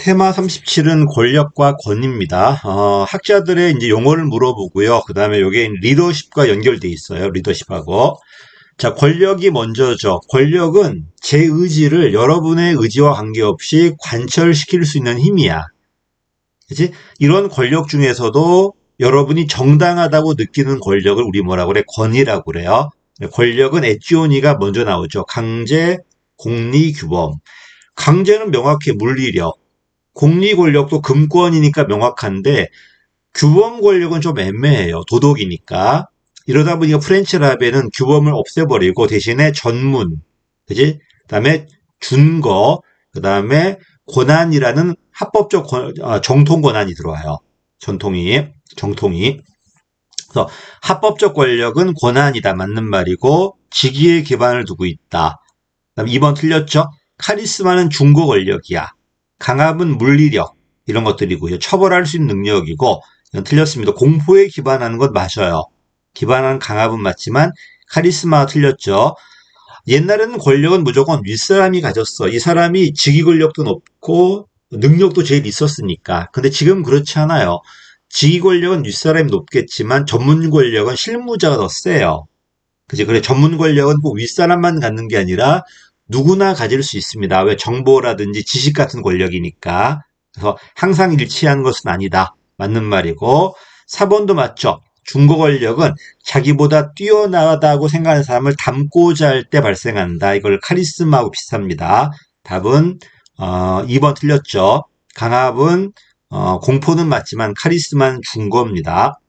테마 37은 권력과 권위입니다. 학자들의 이제 용어를 물어보고요. 그 다음에 이게 리더십과 연결돼 있어요. 리더십하고. 자, 권력이 먼저죠. 권력은 제 의지를 여러분의 의지와 관계없이 관철시킬 수 있는 힘이야. 그치? 이런 권력 중에서도 여러분이 정당하다고 느끼는 권력을 우리 뭐라고 그래? 권위라고 그래요. 권력은 에찌오니가 먼저 나오죠. 강제, 공리, 규범. 강제는 명확히 물리력. 공리 권력도 금권이니까 명확한데 규범 권력은 좀 애매해요. 도덕이니까. 이러다 보니까 프렌치 라벨은 규범을 없애버리고 대신에 전문, 그지? 그다음에 준거, 그다음에 권한이라는 합법적 정통 권한이 들어와요. 정통이. 그래서 합법적 권력은 권한이다 맞는 말이고 직위에 기반을 두고 있다. 그다음 2번 틀렸죠? 카리스마는 중고 권력이야. 강압은 물리력 이런 것들이고요. 처벌할 수 있는 능력이고 이건 틀렸습니다. 공포에 기반하는 건 맞아요. 기반하는 강압은 맞지만 카리스마가 틀렸죠. 옛날에는 권력은 무조건 윗사람이 가졌어. 이 사람이 직위 권력도 높고 능력도 제일 있었으니까. 근데 지금 그렇지 않아요. 직위 권력은 윗사람이 높겠지만 전문 권력은 실무자가 더 세요. 그치? 그래 전문 권력은 꼭 윗사람만 갖는 게 아니라 누구나 가질 수 있습니다. 왜 정보라든지 지식 같은 권력이니까. 그래서 항상 일치하는 것은 아니다. 맞는 말이고 4번도 맞죠. 중고 권력은 자기보다 뛰어나다고 생각하는 사람을 닮고자 할 때 발생한다. 이걸 카리스마하고 비슷합니다. 답은 2번 틀렸죠. 강압은 공포는 맞지만 카리스마는 중고입니다.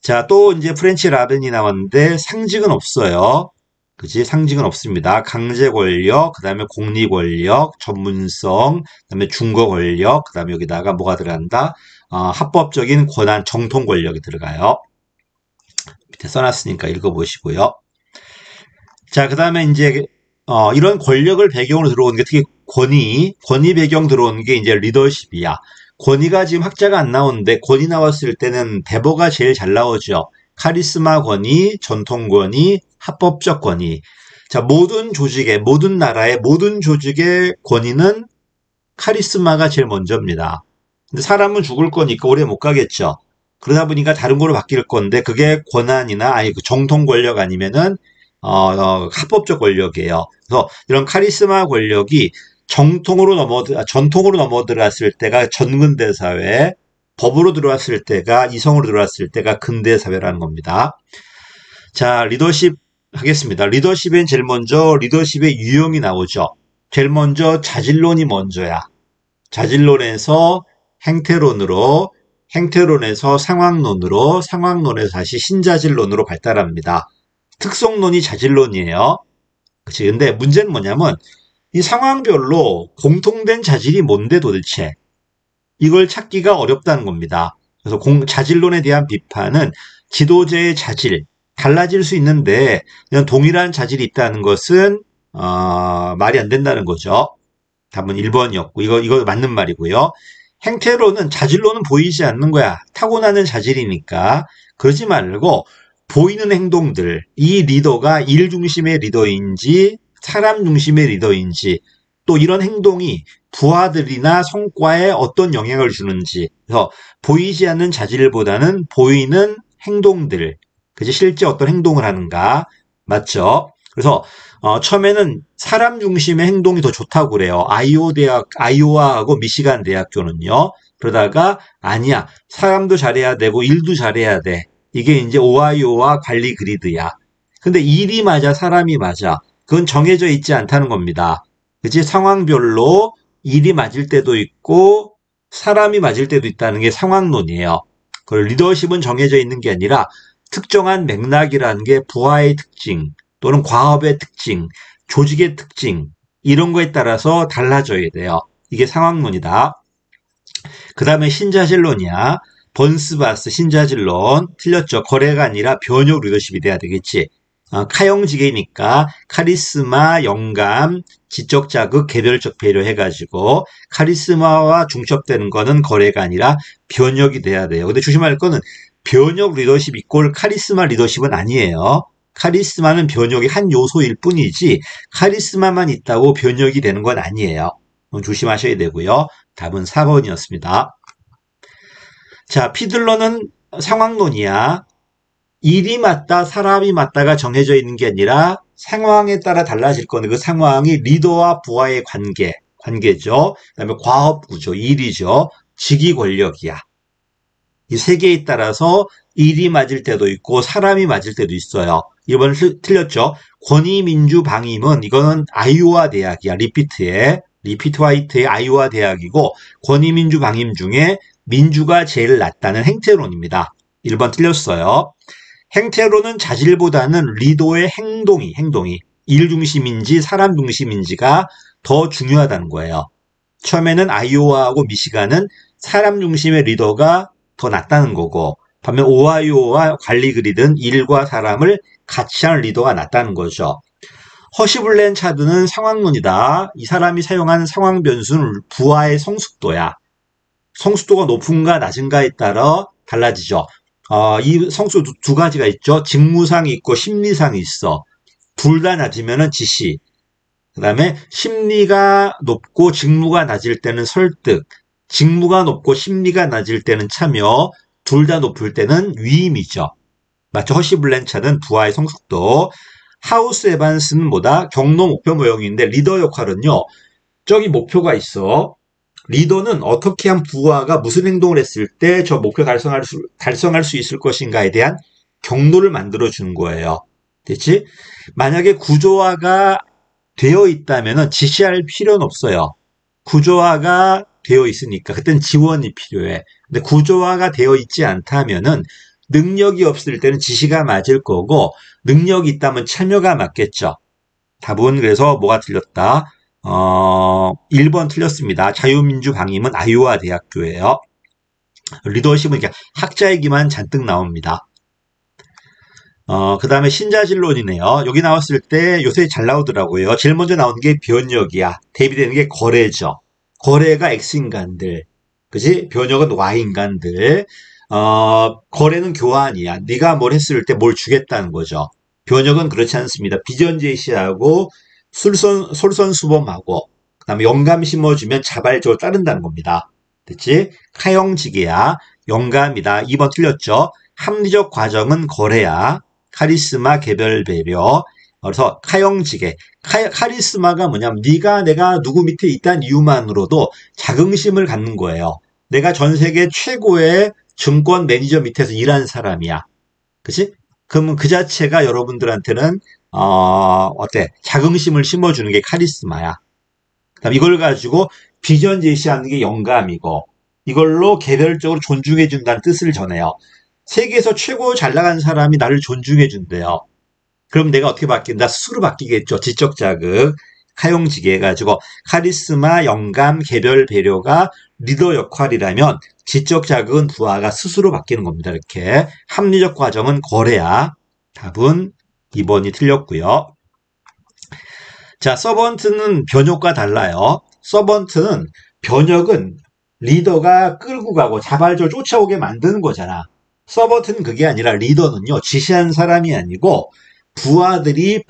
자, 또 이제 프렌치 라벤이 나왔는데 상징은 없어요. 그치? 상징은 없습니다. 강제 권력, 그 다음에 공리 권력, 전문성, 그 다음에 중거 권력, 그 다음에 여기다가 뭐가 들어간다? 합법적인 권한, 정통 권력이 들어가요. 밑에 써놨으니까 읽어보시고요. 자, 그 다음에 이제, 이런 권력을 배경으로 들어오는 게 특히 권위 배경 들어오는 게 이제 리더십이야. 권위가 지금 학자가 안 나오는데 권위 나왔을 때는 대보가 제일 잘 나오죠. 카리스마 권위, 전통 권위, 합법적 권위. 자, 모든 나라의 모든 조직의 권위는 카리스마가 제일 먼저입니다. 근데 사람은 죽을 거니까 오래 못 가겠죠. 그러다 보니까 다른 거로 바뀔 건데 그게 권한이나 그 정통 권력 아니면은 합법적 권력이에요. 그래서 이런 카리스마 권력이 전통으로 넘어들어갔을 때가 전근대 사회, 법으로 들어왔을 때가 이성으로 들어왔을 때가 근대 사회라는 겁니다. 자, 리더십 하겠습니다. 리더십엔 제일 먼저 리더십의 유형이 나오죠. 제일 먼저 자질론이 먼저야. 자질론에서 행태론으로, 행태론에서 상황론으로, 상황론에서 다시 신자질론으로 발달합니다. 특성론이 자질론이에요. 그치? 근데 문제는 뭐냐면 이 상황별로 공통된 자질이 뭔데 도대체? 이걸 찾기가 어렵다는 겁니다. 그래서 자질론에 대한 비판은 지도자의 자질, 달라질 수 있는데 그냥 동일한 자질이 있다는 것은 말이 안 된다는 거죠. 답은 1번이었고 이거 맞는 말이고요. 행태론은 자질로는 보이지 않는 거야. 타고나는 자질이니까. 그러지 말고 보이는 행동들, 이 리더가 일 중심의 리더인지 사람 중심의 리더인지 또 이런 행동이 부하들이나 성과에 어떤 영향을 주는지. 그래서 보이지 않는 자질보다는 보이는 행동들, 그치? 실제 어떤 행동을 하는가. 맞죠? 그래서 처음에는 사람 중심의 행동이 더 좋다고 그래요. 아이오와하고 미시간 대학교는요. 그러다가 아니야. 사람도 잘해야 되고 일도 잘해야 돼. 이게 이제 오하이오와 관리 그리드야. 근데 일이 맞아, 사람이 맞아. 그건 정해져 있지 않다는 겁니다. 그치? 상황별로 일이 맞을 때도 있고 사람이 맞을 때도 있다는 게 상황론이에요. 그 리더십은 정해져 있는 게 아니라 특정한 맥락이라는 게 부하의 특징 또는 과업의 특징, 조직의 특징 이런 거에 따라서 달라져야 돼요. 이게 상황론이다. 그 다음에 신자질론이야. 번스바스 신자질론 틀렸죠. 거래가 아니라 변형 리더십이 돼야 되겠지. 카형지계니까 카리스마, 영감, 지적 자극, 개별적 배려 해가지고 카리스마와 중첩되는 거는 거래가 아니라 변혁이 돼야 돼요. 근데 조심할 거는 변혁 리더십 이꼴 카리스마 리더십은 아니에요. 카리스마는 변혁의 한 요소일 뿐이지 카리스마만 있다고 변혁이 되는 건 아니에요. 조심하셔야 되고요. 답은 4번이었습니다. 자, 피들러는 상황론이야. 일이 맞다, 사람이 맞다가 정해져 있는 게 아니라 상황에 따라 달라질 건데 그 상황이 리더와 부하의 관계죠. 그다음에 과업 구조, 일이죠. 직위 권력이야. 이 세 개에 따라서 일이 맞을 때도 있고 사람이 맞을 때도 있어요. 이번 틀렸죠. 권위민주 방임은 이거는 아이오와 대학이야. 리피트 화이트의 아이오와 대학이고 권위민주 방임 중에 민주가 제일 낫다는 행태론입니다. 1번 틀렸어요. 행태론은 자질보다는 리더의 행동이 일 중심인지 사람 중심인지가 더 중요하다는 거예요. 처음에는 아이오와하고 미시간은 사람 중심의 리더가 더 낫다는 거고 반면 오하이오와 관리 그리드는 일과 사람을 같이 하는 리더가 낫다는 거죠. 허시블렌 차드는 상황론이다. 이 사람이 사용한 상황 변수는 부하의 성숙도야. 성숙도가 높은가 낮은가에 따라 달라지죠. 이 성수 두 가지가 있죠. 직무상이 있고 심리상이 있어. 둘 다 낮으면은 지시. 그 다음에 심리가 높고 직무가 낮을 때는 설득. 직무가 높고 심리가 낮을 때는 참여. 둘 다 높을 때는 위임이죠. 맞죠? 허시 블렌차는 부하의 성숙도. 하우스 에반스는 뭐다? 경로 목표 모형인데 리더 역할은요. 저기 목표가 있어. 리더는 어떻게 한 부하가 무슨 행동을 했을 때 저 목표 달성할 수 있을 것인가에 대한 경로를 만들어주는 거예요. 됐지? 만약에 구조화가 되어 있다면 지시할 필요는 없어요. 구조화가 되어 있으니까 그때는 지원이 필요해. 근데 구조화가 되어 있지 않다면은 능력이 없을 때는 지시가 맞을 거고 능력이 있다면 참여가 맞겠죠. 답은 그래서 뭐가 틀렸다? 1번 틀렸습니다. 자유민주 방임은 아이오와 대학교예요. 리더십은 이렇게 학자 얘기만 잔뜩 나옵니다. 그 다음에 신자질론이네요. 여기 나왔을 때 요새 잘 나오더라고요. 제일 먼저 나오는 게 변역이야. 대비되는 게 거래죠. 거래가 X인간들. 그지? 변역은 Y인간들. 거래는 교환이야. 네가 뭘 했을 때 뭘 주겠다는 거죠. 변역은 그렇지 않습니다. 비전 제시하고 솔선수범하고 그다음에 영감 심어주면 자발적으로 따른다는 겁니다. 됐지? 카형지계야. 영감이다. 2번 틀렸죠? 합리적 과정은 거래야. 카리스마, 개별 배려. 그래서 카형지계. 카리스마가 뭐냐면 네가 내가 누구 밑에 있다는 이유만으로도 자긍심을 갖는 거예요. 내가 전 세계 최고의 증권 매니저 밑에서 일한 사람이야. 그치? 그러면 그 자체가 여러분들한테는 어때? 자긍심을 심어주는 게 카리스마야. 그다음 이걸 가지고 비전 제시하는 게 영감이고 이걸로 개별적으로 존중해준다는 뜻을 전해요. 세계에서 최고 잘 나간 사람이 나를 존중해준대요. 그럼 내가 어떻게 바뀐다? 스스로 바뀌겠죠. 지적 자극, 카용지게 해가지고 카리스마, 영감, 개별 배려가 리더 역할이라면 지적 자극은 부하가 스스로 바뀌는 겁니다. 이렇게 합리적 과정은 거래야. 답은 2번이 틀렸고요. 자, 서번트는 변역과 달라요. 서번트는 변역은 리더가 끌고 가고 자발적으로 쫓아오게 만드는 거잖아. 서번트는 그게 아니라 리더는요, 지시하는 사람이 아니고 부하들이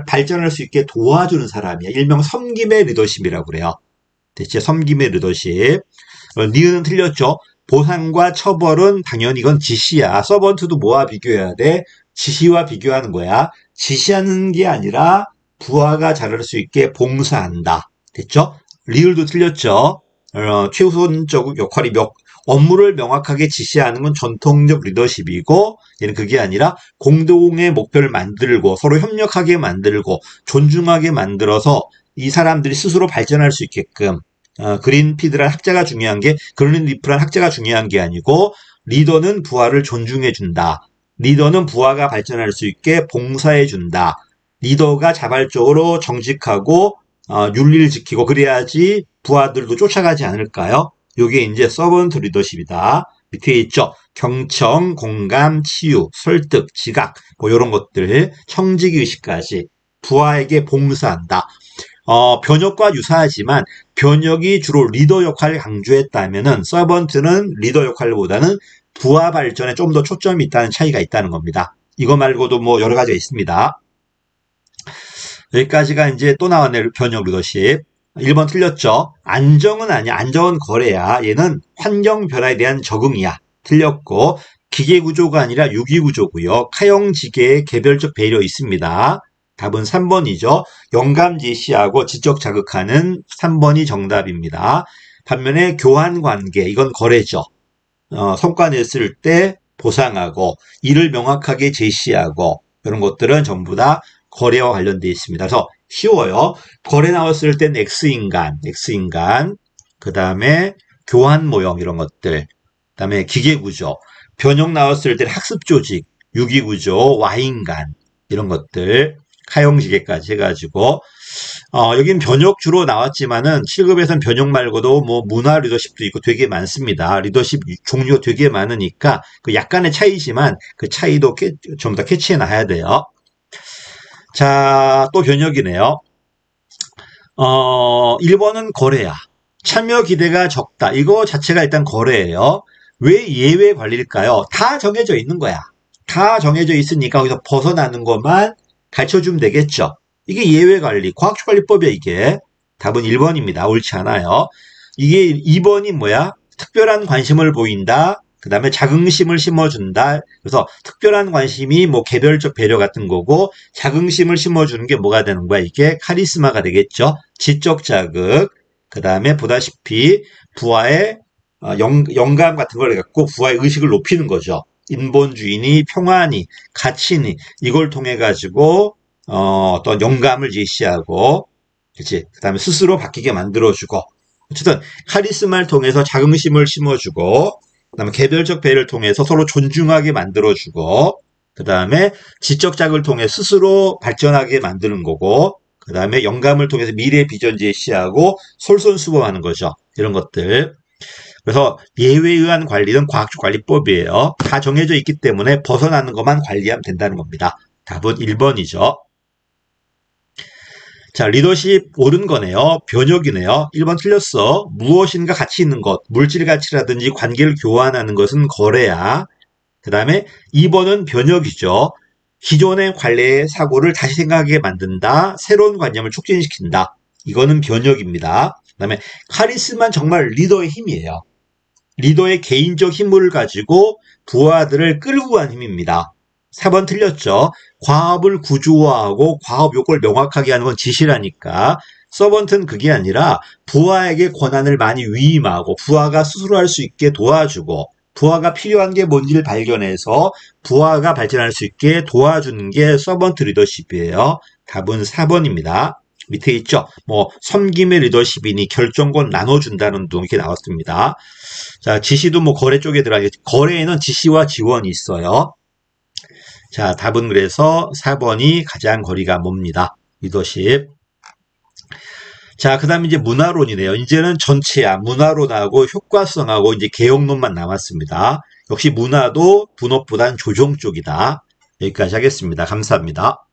발전할 수 있게 도와주는 사람이야. 일명 섬김의 리더십이라고 그래요. 대체 섬김의 리더십. 니은은 틀렸죠. 보상과 처벌은 당연히 이건 지시야. 서번트도 뭐와 비교해야 돼? 지시와 비교하는 거야. 지시하는 게 아니라 부하가 잘할 수 있게 봉사한다. 됐죠? 리을도 틀렸죠. 최우선적 역할이 업무를 명확하게 지시하는 건 전통적 리더십이고 얘는 그게 아니라 공동의 목표를 만들고 서로 협력하게 만들고 존중하게 만들어서 이 사람들이 스스로 발전할 수 있게끔 그린피드란 학자가 중요한 게 그린리프란 학자가 중요한 게 아니고 리더는 부하를 존중해준다. 리더는 부하가 발전할 수 있게 봉사해준다. 리더가 자발적으로 정직하고 윤리를 지키고 그래야지 부하들도 쫓아가지 않을까요? 요게 이제 서번트 리더십이다. 밑에 있죠. 경청, 공감, 치유, 설득, 지각 뭐 이런 것들 청직의식까지 부하에게 봉사한다. 변역과 유사하지만 변역이 주로 리더 역할을 강조했다면은 서번트는 리더 역할보다는 부하 발전에 좀 더 초점이 있다는 차이가 있다는 겁니다. 이거 말고도 뭐 여러 가지가 있습니다. 여기까지가 이제 또 나왔네요. 변역 리더십. 1번 틀렸죠. 안정은 아니야. 안정은 거래야. 얘는 환경 변화에 대한 적응이야. 틀렸고, 기계 구조가 아니라 유기 구조고요. 카형지계에 개별적 배려 있습니다. 답은 3번이죠. 영감 제시하고 지적 자극하는 3번이 정답입니다. 반면에 교환 관계, 이건 거래죠. 성과 냈을 때 보상하고 일을 명확하게 제시하고 이런 것들은 전부 다 거래와 관련되어 있습니다. 그래서 쉬워요. 거래 나왔을 땐 X인간, 그 다음에 교환 모형 이런 것들, 그 다음에 기계구조, 변형 나왔을 땐 학습조직, 유기구조, Y인간 이런 것들, 카형지계까지 해가지고 여긴 변형 주로 나왔지만은 7급에서는 변형 말고도 뭐 문화 리더십도 있고 되게 많습니다. 리더십 종류가 되게 많으니까 그 약간의 차이지만 그 차이도 좀 더 캐치해 놔야 돼요. 자, 또 변형이네요. 1번은 거래야. 참여 기대가 적다. 이거 자체가 일단 거래예요. 왜 예외 관리일까요? 다 정해져 있는 거야. 다 정해져 있으니까 거기서 벗어나는 것만 가르쳐주면 되겠죠. 이게 예외 관리, 과학관리법이야, 이게. 답은 1번입니다. 옳지 않아요. 이게 2번이 뭐야? 특별한 관심을 보인다. 그 다음에 자긍심을 심어준다. 그래서 특별한 관심이 뭐 개별적 배려 같은 거고, 자긍심을 심어주는 게 뭐가 되는 거야? 이게 카리스마가 되겠죠. 지적 자극. 그 다음에 보다시피 부하의 영감 같은 걸 갖고 부하의 의식을 높이는 거죠. 인본주의니 평화니 가치니 이걸 통해 가지고 어떤 영감을 제시하고, 그치? 그 다음에 스스로 바뀌게 만들어주고, 어쨌든 카리스마를 통해서 자긍심을 심어주고, 그 다음에 개별적 배를 통해서 서로 존중하게 만들어주고, 그 다음에 지적 자극을 통해 스스로 발전하게 만드는 거고, 그 다음에 영감을 통해서 미래 비전 제시하고 솔선수범하는 거죠. 이런 것들. 그래서 예외에 의한 관리는 과학적 관리법이에요. 다 정해져 있기 때문에 벗어나는 것만 관리하면 된다는 겁니다. 답은 1번이죠. 자, 리더십 옳은 거네요. 변혁이네요. 1번 틀렸어. 무엇인가 가치 있는 것, 물질 가치라든지 관계를 교환하는 것은 거래야. 그 다음에 2번은 변혁이죠. 기존의 관례의 사고를 다시 생각하게 만든다. 새로운 관념을 촉진시킨다. 이거는 변혁입니다. 그 다음에 카리스마는 정말 리더의 힘이에요. 리더의 개인적 힘을 가지고 부하들을 끌고 간 힘입니다. 4번 틀렸죠. 과업을 구조화하고 과업 요건을 명확하게 하는 건 지시라니까. 서번트는 그게 아니라 부하에게 권한을 많이 위임하고 부하가 스스로 할 수 있게 도와주고, 부하가 필요한 게 뭔지를 발견해서 부하가 발전할 수 있게 도와주는 게 서번트 리더십이에요. 답은 4번입니다. 밑에 있죠. 뭐 섬김의 리더십이니 결정권 나눠준다는 등 이렇게 나왔습니다. 자, 지시도 뭐 거래 쪽에 들어가겠죠. 거래에는 지시와 지원이 있어요. 자, 답은 그래서 4번이 가장 거리가 멉니다. 리더십. 자, 그 다음에 이제 문화론이네요. 이제는 전체야. 문화론하고 효과성하고 이제 개혁론만 남았습니다. 역시 문화도 분업보단 조정 쪽이다. 여기까지 하겠습니다. 감사합니다.